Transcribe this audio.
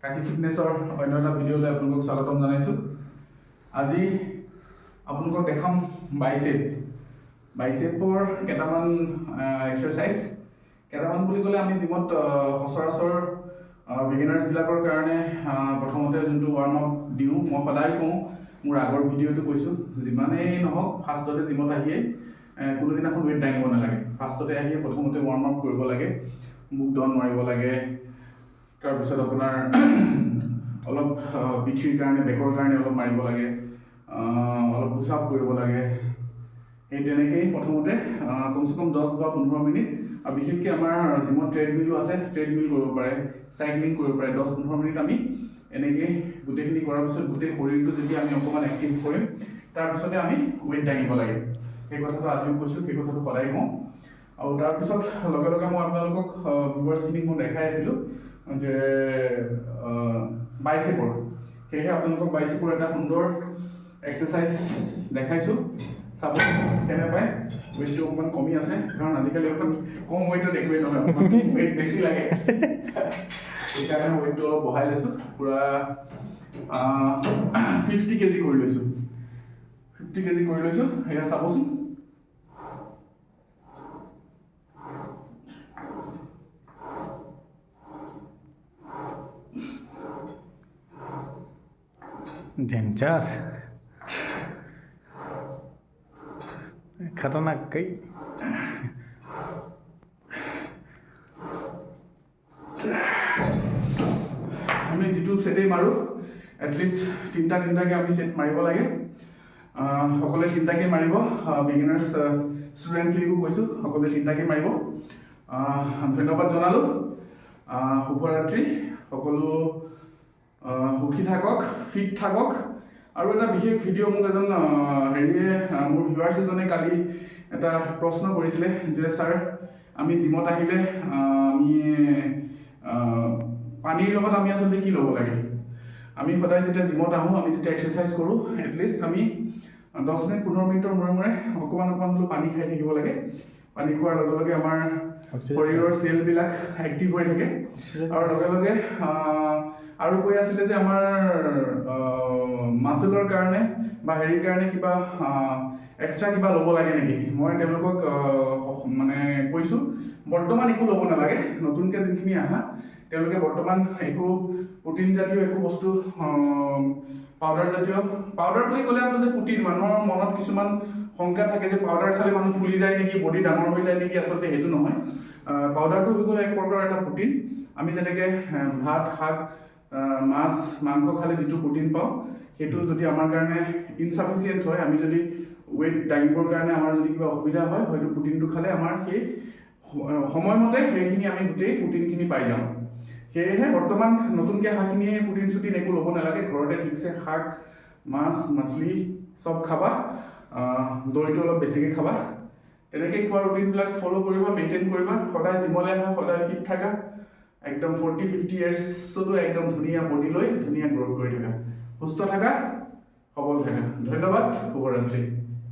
কাকি ফিটনেছৰ অন্য এটা ভিডিঅ'লৈ আপোনালোকক স্বাগতম জনাইছোঁ। আজি আপোনালোকক দেখাম বাইচেপৰ কেইটামান এক্সাৰচাইজ। কেইটামান বুলি ক'লে আমি জিমত সচৰাচৰ বিগিনাৰ্ছবিলাকৰ কাৰণে প্ৰথমতে যোনটো ৱাৰ্ম আপ দিওঁ, মই সদায় কওঁ, মোৰ আগৰ ভিডিঅ'টো কৈছোঁ, যিমানেই নহওক ফাৰ্ষ্টতে জিমত আহিয়ে কোনোদিনাখন ৱেইট দাঙিব নালাগে। ফাৰ্ষ্টতে আহিয়ে প্ৰথমতে ৱাৰ্ম আপ কৰিব লাগে, বুক ডাউন মাৰিব লাগে। তাৰপিছত আপোনাৰ অলপ পিঠিৰ কাৰণে, বেকৰ কাৰণে অলপ মাৰিব লাগে, অলপ পুছ আপ কৰিব লাগে। সেই তেনেকেই প্ৰথমতে কমচে কম 10 বা 15 মিনিট, আৰু বিশেষকৈ আমাৰ জিমত ট্ৰেডমিলো আছে, ট্ৰেডমিল কৰিব পাৰে, চাইক্লিং কৰিব পাৰে। 10-15 মিনিট আমি এনেকৈ গোটেইখিনি কৰাৰ পিছত গোটেই শৰীৰটো যেতিয়া আমি অকণমান এক্টিভ কৰিম, তাৰপিছতে আমি ৱেইট দাঙিব লাগে। সেই কথাটো আজিও কৈছোঁ, সেই কথাটো সদায় কওঁ। আৰু তাৰপিছত লগে লগে মই আপোনালোকক ভিউৱাৰ্ছখিনিক মই দেখাই আছিলোঁ যে বাইচেপৰ, সেয়েহে আপোনালোকক বাইচেপৰ এটা সুন্দৰ এক্সাৰচাইজ দেখাইছোঁ। চাব কেনে পায়। ৱেইটটো অকণমান কমি আছে, কাৰণ আজিকালি অকণ কম ৱেইটত একোৱেই নহয়, ৱেইট বেছি লাগে। সেইকাৰণে ৱেইটটো অলপ বঢ়াই লৈছোঁ, পূৰা 50 কেজি কৰি লৈছোঁ। 50 কেজি কৰি লৈছোঁ, সেয়া চাবচোন। डेंजर खतरनाक कई আমি যিটো ছেটেই মাৰোঁ, এটলিষ্ট তিনিটাকৈ আমি ছেট মাৰিব লাগে। সকলোৱে তিনিটাকৈ মাৰিব। বিগিনাৰ্ছ ষ্টুডেণ্টখিনিকো কৈছোঁ, সকলোৱে তিনিটাকৈ মাৰিব। ধন্যবাদ জনালোঁ। শুভৰাত্ৰি। সকলো সুখী থাকক, ফিট থাকক। আৰু এটা বিশেষ ভিডিঅ' মোক এজন মোৰ ভিউৱাৰ্ছ এজনে কালি এটা প্ৰশ্ন কৰিছিলে যে ছাৰ, আমি জিমত আহিলে আমি পানীৰ লগত আমি আচলতে কি ল'ব লাগে? আমি সদায় যেতিয়া জিমত আহোঁ, আমি যেতিয়া এক্সাৰচাইজ কৰোঁ, এটলিষ্ট আমি 10 মিনিট 15 মিনিটৰ মূৰে মূৰে অকণমান হ'লেও পানী খাই থাকিব লাগে। পানী খোৱাৰ লগে লগে আমাৰ শৰীৰৰ চেলবিলাক এক্টিভ হৈ থাকে। আৰু লগে লগে আৰু কৈ আছিলে যে আমাৰ মাচেলৰ কাৰণে বা হেৰিৰ কাৰণে কিবা এক্সট্ৰা কিবা ল'ব লাগে নেকি? মই তেওঁলোকক মানে কৈছোঁ, বৰ্তমান একো ল'ব নালাগে। নতুনকৈ যোনখিনি আহা, তেওঁলোকে বৰ্তমান একো প্ৰটিন জাতীয় একো বস্তু, পাউডাৰ বুলি ক'লে আচলতে প্ৰটিন, মানুহৰ মনত কিছুমান শংকা থাকে যে পাউডাৰ খালে মানুহ ফুলি যায় নেকি, বডি ডাঙৰ হৈ যায় নেকি। আচলতে সেইটো নহয়। পাউডাৰটো হৈ গ'লে এক প্ৰকাৰৰ এটা প্ৰটিন। আমি যেনেকৈ ভাত, শাক, মাছ, মাংস খালে যিটো প্ৰটিন পাওঁ, সেইটো যদি আমাৰ কাৰণে ইনচাফিচিয়েণ্ট হয়, আমি যদি ৱেইট দাঙিবৰ কাৰণে আমাৰ যদি কিবা অসুবিধা হয়, হয়তো প্ৰটিনটো খালে আমাৰ সেই সময়মতে সেইখিনি আমি গোটেই প্ৰটিনখিনি পাই যাওঁ। সেয়েহে বৰ্তমান নতুনকৈ অহাখিনিয়ে প্ৰটিন একো ল'ব নালাগে। ঘৰতে ঠিকছে শাক, মাছ, মাছলি চব খাবা, দৈটো অলপ বেছিকৈ খাবা। তেনেকৈ খোৱা ৰুটিনবিলাক ফ'ল' কৰিবা, মেইনটেইন কৰিবা। সদায় জিমলৈ আহা, সদায় ফিট থাকা। একদম 40-50 ইয়াৰ্ছতো একদম ধুনীয়া বডি লৈ ধুনীয়া গ্ৰ'থ কৰি থাকা। সুস্থ থাকা, সবল থাকা। ধন্যবাদ, শুভৰাত্ৰি।